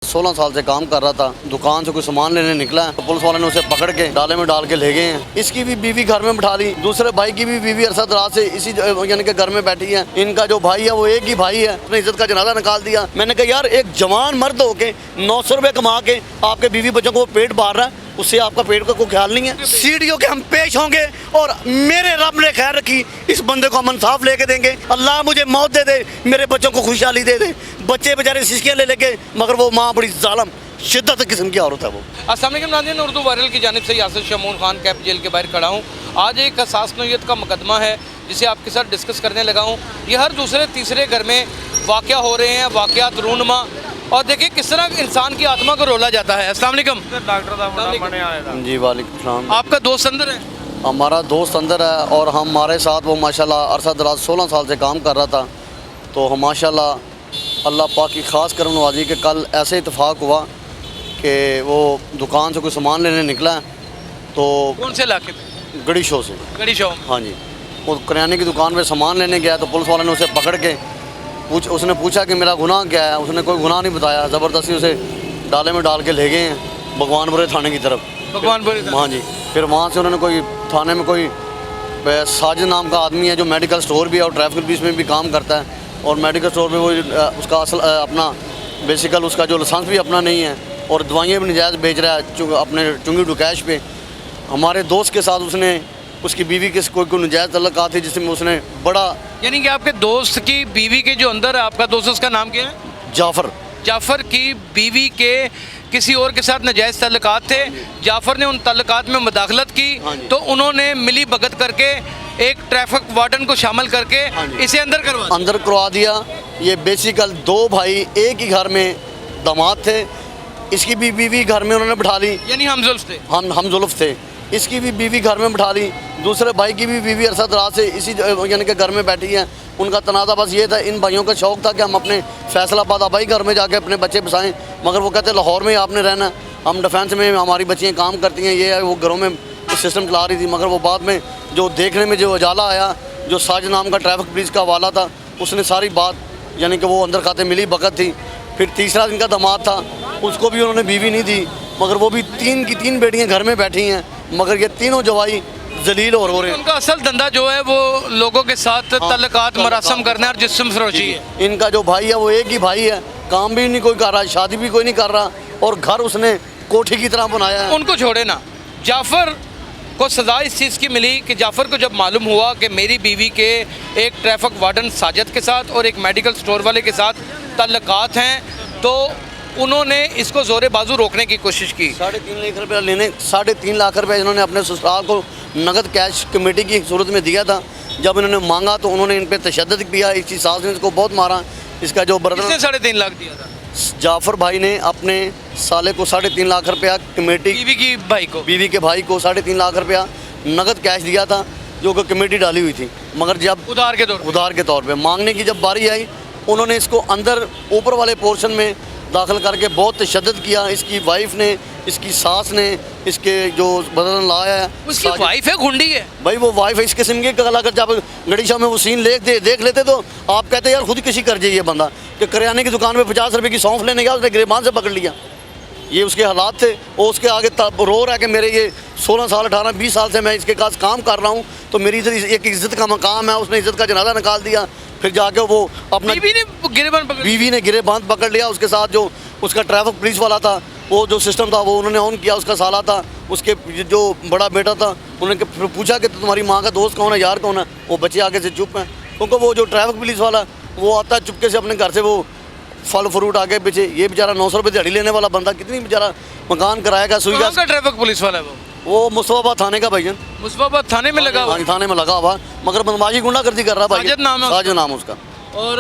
16 साल से काम कर रहा था, दुकान से कोई सामान लेने निकला है तो पुलिस वाले ने उसे पकड़ के डाले में डाल के ले गए हैं। इसकी भी बीवी घर में बिठा ली, दूसरे भाई की भी बीवी अरसद रात से इसी यानी कि घर में बैठी है। इनका जो भाई है वो एक ही भाई है, उसने इज्जत का जनाजा निकाल दिया। मैंने कहा यार एक जवान मर्द होके 900 रुपये कमा के आपके बीवी बच्चों को पेट भर रहा है, उससे आपका पेट का कोई ख्याल नहीं है। सीढ़ियों के हम पेश होंगे और मेरे रब ने खैर रखी, इस बंदे को हम इंसाफ लेके देंगे। अल्लाह मुझे मौत दे दे, मेरे बच्चों को खुशहाली दे दे। बच्चे बेचारे सिस्कियाँ ले लेके, मगर वो माँ बड़ी जालम शिद्दत किस्म की औरत है वो। अस्सलाम वालेकुम नाज़रीन, उर्दू वायरल की जानिब से यासिर शमून खान कैप जेल के बाहर खड़ा हूँ। आज एक हसास नौयत का मुकदमा है जिसे आपके साथ डिस्कस करने लगा हूँ। ये हर दूसरे तीसरे घर में वाक़या हो रहे हैं, वाक़यात रूनुमा, और देखिए किस तरह इंसान की आत्मा को रोला जाता है। अस्सलाम वालेकुम। डॉक्टर जी वालेकुम सलाम। आपका दोस्त अंदर है? हमारा दोस्त अंदर है और हमारे साथ वो माशाल्लाह अरसद रात 16 साल से काम कर रहा था। तो हम माशाल्लाह अल्लाह पाक की ख़ास करम नवाजी के कल ऐसे इत्तेफाक हुआ कि वो दुकान से कोई सामान लेने निकला है तो कौन से इलाके में? गड़ी शो से। गड़ी शो। हाँ जी, वो करियाने की दुकान पे सामान लेने गया तो पुलिस वाले ने उसे पकड़ के उसने पूछा कि मेरा गुनाह क्या है। उसने कोई गुनाह नहीं बताया, ज़बरदस्ती उसे डाले में डाल के ले गए हैं भगवानपुरे थाने की तरफ। भगवानपुरे? हाँ जी। फिर वहाँ से उन्होंने कोई थाने में कोई साजिद नाम का आदमी है जो मेडिकल स्टोर भी है और ट्रैफिक पुलिस में भी काम करता है, और मेडिकल स्टोर में वो उसका असल अपना बेसिकल उसका जो लाइसेंस भी अपना नहीं है और दवाइयाँ भी नजायज़ बेच रहा है अपने चुंगी डुकैश पे। हमारे दोस्त के साथ उसने उसकी बीवी के कोई नजायज़ तल्लुकात थे जिसमें उसने बड़ा, यानी कि आपके दोस्त की बीवी के जो अंदर है, आपका दोस्त उसका नाम क्या है? जाफ़र। जाफ़र की बीवी के किसी और के साथ नाजायज़ तल्लुकात थे। जाफ़र ने उन तल्लुकात में मुदाखलत की तो उन्होंने मिली भगत करके एक ट्रैफिक वार्डन को शामिल करके इसे अंदर करवा दिया। ये बेसिकल दो भाई एक ही घर में दामाद थे, इसकी भी बीवी घर में उन्होंने बिठा ली, यानी हम जुल्फ थे। हम जुल्फ थे। इसकी भी बीवी घर में बिठा ली, दूसरे भाई की भी बीवी अरसद रात से इसी यानी कि घर में बैठी है। उनका तनाज़ा बस ये था, इन भाइयों का शौक़ था कि हम अपने फैसलाबाद आबाई घर में जाके अपने बच्चे बसाएं, मगर वो कहते लाहौर में आपने रहना, हम डिफेंस में हमारी बच्चियाँ काम करती हैं, ये है वो घरों में सिस्टम चला रही थी। मगर वो बाद में जो देखने में जो उजाला आया, जो साजिद नाम का ट्रैफिक पुलिस का वाला था, उसने सारी बात यानी कि वो अंदर खाते मिली भगत थी। फिर तीसरा इनका दामाद था, उसको भी उन्होंने बीवी नहीं दी, मगर वो भी 3 की 3 बेटियाँ घर में बैठी हैं, मगर ये तीनों जवाई जलील और हो रहे हैं। उनका असल धंधा जो है वो लोगों के साथ तल्लुकात मरासम करना और जिस्म फरोशी है। इनका जो भाई है वो एक ही भाई है, काम भी नहीं कोई कर रहा, शादी भी कोई नहीं कर रहा, और घर उसने कोठी की तरह बनाया है। उनको छोड़े ना, जाफ़र को सज़ा इस चीज़ की मिली कि जाफ़र को जब मालूम हुआ कि मेरी बीवी के एक ट्रैफिक वार्डन साजिद के साथ और एक मेडिकल स्टोर वाले के साथ तल्लुकात हैं, तो उन्होंने इसको ज़ोरे बाजू रोकने की कोशिश की। 3.5 लाख रुपया लेने 3.5 लाख रुपया इन्होंने अपने ससुराल को नगद कैश कमेटी की सूरत में दिया था। जब इन्होंने मांगा तो उन्होंने इन पर तशद्दुद किया, इसकी सास ने इसको बहुत मारा। इसका जो ब्रदर 3.5 लाख दिया था जाफ़र भाई ने अपने साले को 3.5 लाख रुपया कमेटी, बीवी के भाई को 3.5 लाख रुपया नगद कैश दिया था जो कि कमेटी डाली हुई थी। मगर जब उधार के तौर पे मांगने की जब बारी आई, उन्होंने इसको अंदर ऊपर वाले पोर्शन में दाखिल करके बहुत तशद्दुद किया। इसकी वाइफ ने, इसकी सास ने, इसके जो बदन लाया है, उसकी वाइफ है गुंडी है भाई, वो वाइफ है इस किस्म की। अगर जब गड़ी शाह में वो सीन देख लेते तो आप कहते यार खुद किसी कर जाइए बंदा कि करियाने की दुकान में 50 रुपये की सौंफ लेने गया, उसने गिरबान से पकड़ लिया। ये उसके हालात थे। वो उसके आगे रो रहा है कि मेरे ये 16 साल 18-20 साल से मैं इसके पास काम कर रहा हूँ, तो मेरी एक इज़्ज़त का मकाम है। उसने इज़्ज़त का जनाजा निकाल दिया। फिर जाके वो अपना बीवी ने गिरेबान पकड़ लिया। उसके साथ जो उसका ट्रैफिक पुलिस वाला था, वो जो सिस्टम था वो उन्होंने ऑन किया। उसका साला था, उसके जो बड़ा बेटा था, उन्होंने फिर पूछा कि तुम्हारी माँ का दोस्त कौन है, यार कौन है। वो बच्चे आगे से चुप हैं, क्योंकि वो जो ट्रैफिक पुलिस वाला वो आता है चुपके से अपने घर से, वो फल फ्रूट आगे पीछे। ये बेचारा 900 रुपये दिहाड़ी लेने वाला बंदा कितनी बेचारा मकान कराएगा। सुईगा का ट्रैफिक पुलिस वाला है वो मुस्तफाबाद थाने का भाईजान, मुस्तफाबाद थाने में लगा हुआ। थाने में लगा हुआ, मगर बदमाशी गुंडागर्दी कर रहा भाई। साजिद नाम उसका। और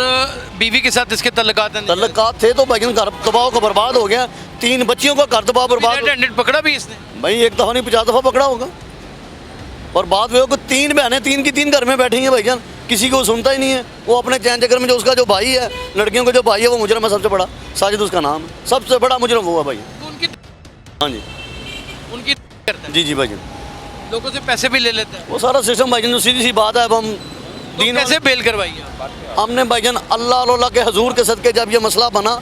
बीवी के साथ इसके तल्लुकात थे तो भाईजान घर तबाह का बर्बाद हो गया। 3 बच्चियों का घर तबाह बर्बाद। पकड़ा भी इसने भाई, 1 दफ़ा नहीं 50 दफ़ा पकड़ा होगा। और बात वो 3 बहनें 3 की 3 घर में बैठी हैं भाईजान, किसी को सुनता ही नहीं है। वो अपने चैन चक्कर में जो उसका जो भाई है, लड़कियों का जो भाई है, वो मुजरम है सबसे बड़ा, साजिद उसका नाम है, सबसे बड़ा मुजरम हुआ भाई। हाँ जी, उनकी जी भाईजान, लोगों से पैसे भी ले लेते हैं। वो सारा सिस्टम भाईजान, सीधी सी बात है। अब हम कैसे बेल करवाई हमने भाईजान अल्लाह के हजूर के सदके जब ये मसला बना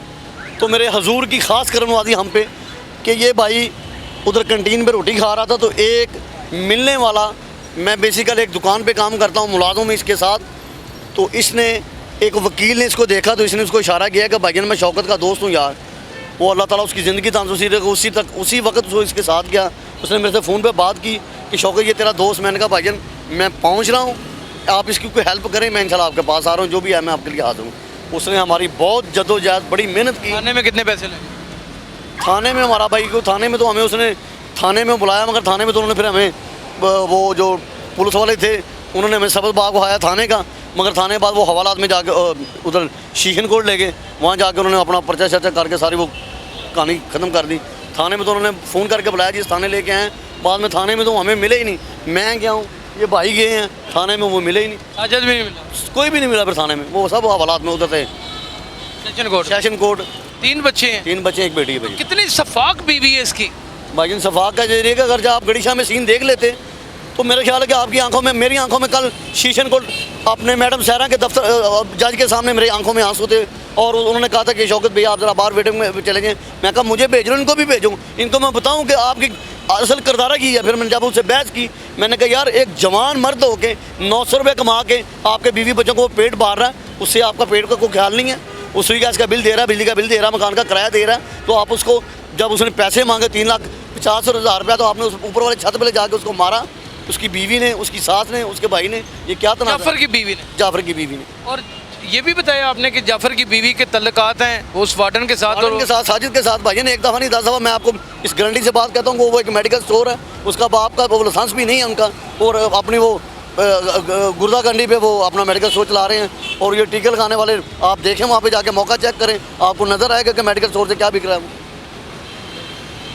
तो मेरे हजूर की ख़ास करनवाजी हम पे कि ये भाई उधर कैंटीन पे रोटी खा रहा था, तो एक मिलने वाला, मैं बेसिकली एक दुकान पे काम करता हूँ, मुलाजिम में इसके साथ, तो इसने एक वकील ने इसको देखा तो इसने उसको इशारा किया कि भाईजान मैं शौकत का दोस्त हूँ यार, वो अल्लाह ताला उसकी ज़िंदगी तंदुरुस्ती रखे। उसी वक्त उसको इसके साथ गया, उसने मेरे से फ़ोन पे बात की कि शौकत ये तेरा दोस्त। मैंने कहा भाईजान मैं पहुँच रहा हूँ, आप इसकी कोई हेल्प करें, मैं इंशाल्लाह आपके पास आ रहा हूँ, जो भी है मैं आपके लिए हाजिर हूँ। उसने हमारी बहुत जद्दोजहद, बड़ी मेहनत की। थाने में कितने पैसे लगे? थाने में हमारा भाई को, थाने में तो हमें उसने थाने में बुलाया, मगर थाने में तो उन्होंने फिर हमें वो जो पुलिस वाले थे उन्होंने हमें सबक बाग उठाया थाने का, मगर थाने के बाद वो हवालात में जाके उधर शीशन कोर्ट ले गए, वहाँ जाके उन्होंने अपना पर्चा शर्चा करके सारी वो कहानी ख़त्म कर दी। थाने में तो उन्होंने फ़ोन करके बुलाया जिस थाने लेके आए, बाद में थाने में तो हमें मिले ही नहीं। मैं गया हूँ, ये भाई गए हैं थाने में, वो मिले ही नहीं, साजिद भी नहीं मिला, कोई भी नहीं मिला फिर थाने में, वो सब हवालात में उधर थे। सेशन कोर्ट 3 बच्चे हैं, 3 बच्चे, एक बेटी है भाई। कितनी सफाक बीवी है इसकी। भाईजान सफाक का जरिए का अगर जब आप गड़ीशा में सीन देख लेते तो मेरा ख्याल है कि आपकी आंखों में, मेरी आंखों में कल शीशन कोर्ट अपने मैडम सहरा के दफ्तर जज के सामने मेरी आंखों में आंसू थे, और उन्होंने कहा था कि शौकत भैया आप ज़रा बाहर वेटिंग में चले जाएँ। मैं कहा मुझे भेज लो, इनको भी भेजूँ, इनको मैं बताऊँ कि आपकी असल किरदारा की है। फिर मैंने जब उससे बहस की, मैंने कहा यार एक जवान मर्द हो के 900 रुपये कमा के आपके बीवी बच्चों को पेट बार रहा है, उससे आपका पेट का कोई ख्याल नहीं है। उसी गैस का बिल दे रहा है, बिजली का बिल दे रहा है, मकान का किराया दे रहा है, तो आप उसको, जब उसने पैसे मांगे 3,50,000 रुपया, तो आपने उस ऊपर वाले छत पे जाके उसको मारा। उसकी बीवी ने, उसकी सास ने, उसके भाई ने, ये क्या तनाज़ा? जाफर की बीवी ने। जाफर की बीवी ने। और ये भी बताया आपने कि जाफर की बीवी के तल्लुकात हैं उस वार्डन के साथ, और उनके साथ, साजिद के साथ। भाई ने एक दफ़ा नहीं 10 दफ़ा, मैं आपको इस गारंटी से बात कहता हूँ, वो एक मेडिकल स्टोर है, उसका बाप का वो लाइसेंस भी नहीं है उनका, और अपनी वो गुर्दा कंडी पे वो अपना मेडिकल स्टोर चला रहे हैं। और ये टीके लगाने वाले, आप देखें वहाँ पे जाके मौका चेक करें, आपको नज़र आएगा कि मेडिकल स्टोर से क्या बिक रहा है।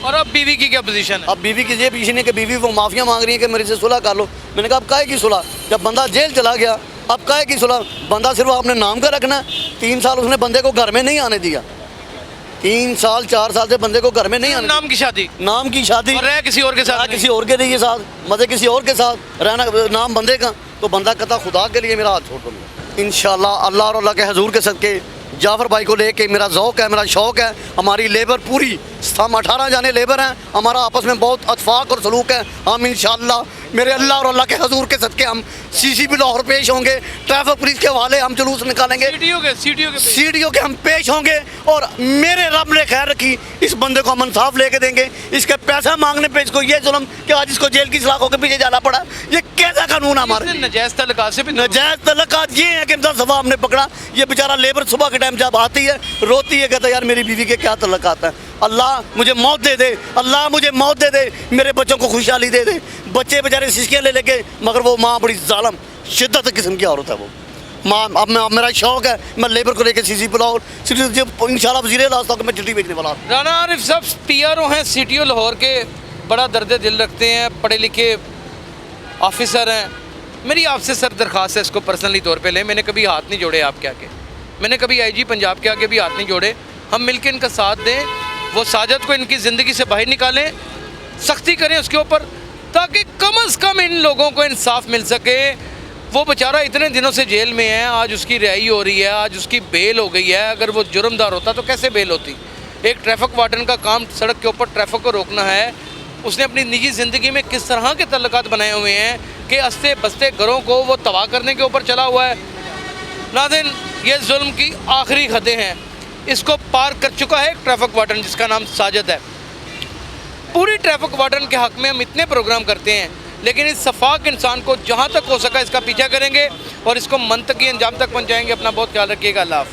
और अब बीवी की क्या पोजीशन है? अब बीवी की ये पोजीशन है कि बीवी वो माफिया मांग रही है कि मेरे से सुलह कर लो। मैंने कहा अब काहे की सुलह, जब बंदा जेल चला गया अब काहे की सुलह? बंदा सिर्फ अपने नाम का रखना है। 3 साल उसने बंदे को घर में नहीं आने दिया, 3 साल 4 साल से बंदे को घर में नहीं आने। नाम की शादी, नाम की शादी, और रह किसी और के साथ, किसी और के लिए साथ, मजे किसी और के साथ रहना, नाम बंदे का, तो बंदा कहता खुदा के लिए मेरा हाथ छोड़ दो। इंशाल्लाह अल्लाह और अल्लाह के हजूर के सदके जाफ़र भाई को लेके मेरा ज़ौक़ है, मेरा शौक़ है। हमारी लेबर पूरी, हम 18 जाने लेबर हैं, हमारा आपस में बहुत इत्तेफाक और सलूक है। हम इंशाल्लाह मेरे अल्लाह और अल्लाह के हजूर के सदके हम CCP लाहौर पेश होंगे, ट्रैफिक पुलिस के हवाले हम जुलूस निकालेंगे, CDO के हम पेश होंगे, और मेरे रब ने खैर रखी, इस बंदे को हम इंसाफ लेके देंगे। इसके पैसा मांगने पे इसको ये जुल्म कि आज इसको जेल की सलाखों के पीछे जाना पड़ा, ये कैसा कानून है हमारे? नजायज़ तल्लुकात से भी, नजायज़ तल्लुकात ये है कि 10 दफ़ा हमने पकड़ा। ये बेचारा लेबर सुबह के टाइम जब आती है रोती है, कहता है यार मेरी बीवी के क्या तल्लुकात हैं, अल्लाह मुझे मौत दे दे, अल्लाह मुझे मौत दे दे, मेरे बच्चों को खुशहाली दे दे। बच्चे बेचारे सिस्कियाँ ले लेके, मगर वो माँ बड़ी जालिम शिद्दत किस्म की औरत है वो माँ। अब मेरा शौक़ है, मैं लेबर को लेकर CCP लाहौर, इंशाल्लाह वज़ीर आज़म मैं चिट्ठी भेजने वाला। राना आरिफ साहब PRO हैं CTO लाहौर के, बड़ा दर्द दिल रखते हैं, पढ़े लिखे ऑफिसर हैं। मेरी आपसे सर दरख्वास्त है, इसको पर्सनली तौर पे लें। मैंने कभी हाथ नहीं जोड़े आपके आगे, मैंने कभी IG पंजाब के आगे भी हाथ नहीं जोड़े। हम मिलकर इनका साथ दें, वो साजिद को इनकी ज़िंदगी से बाहर निकालें, सख्ती करें उसके ऊपर, ताकि कम अज़ कम इन लोगों को इंसाफ मिल सके। वो बेचारा इतने दिनों से जेल में है, आज उसकी रिहाई हो रही है, आज उसकी बेल हो गई है। अगर वो जुर्मदार होता तो कैसे बेल होती? एक ट्रैफिक वार्डन का काम सड़क के ऊपर ट्रैफिक को रोकना है। उसने अपनी निजी ज़िंदगी में किस तरह के तल्लुकात बनाए हुए हैं कि हंसते बसते घरों को वो तबाह करने के ऊपर चला हुआ है। नाज़रीन, ये जुल्म की आखिरी हदें हैं, इसको पार कर चुका है एक ट्रैफिक वार्डन जिसका नाम साजिद है। पूरी ट्रैफिक वार्डन के हक़ में हम इतने प्रोग्राम करते हैं, लेकिन इस सफाक इंसान को जहाँ तक हो सका इसका पीछा करेंगे और इसको मंतकी अंजाम तक पहुँचाएँगे। अपना बहुत ख्याल रखिएगा। अल्लाह हाफ़िज़।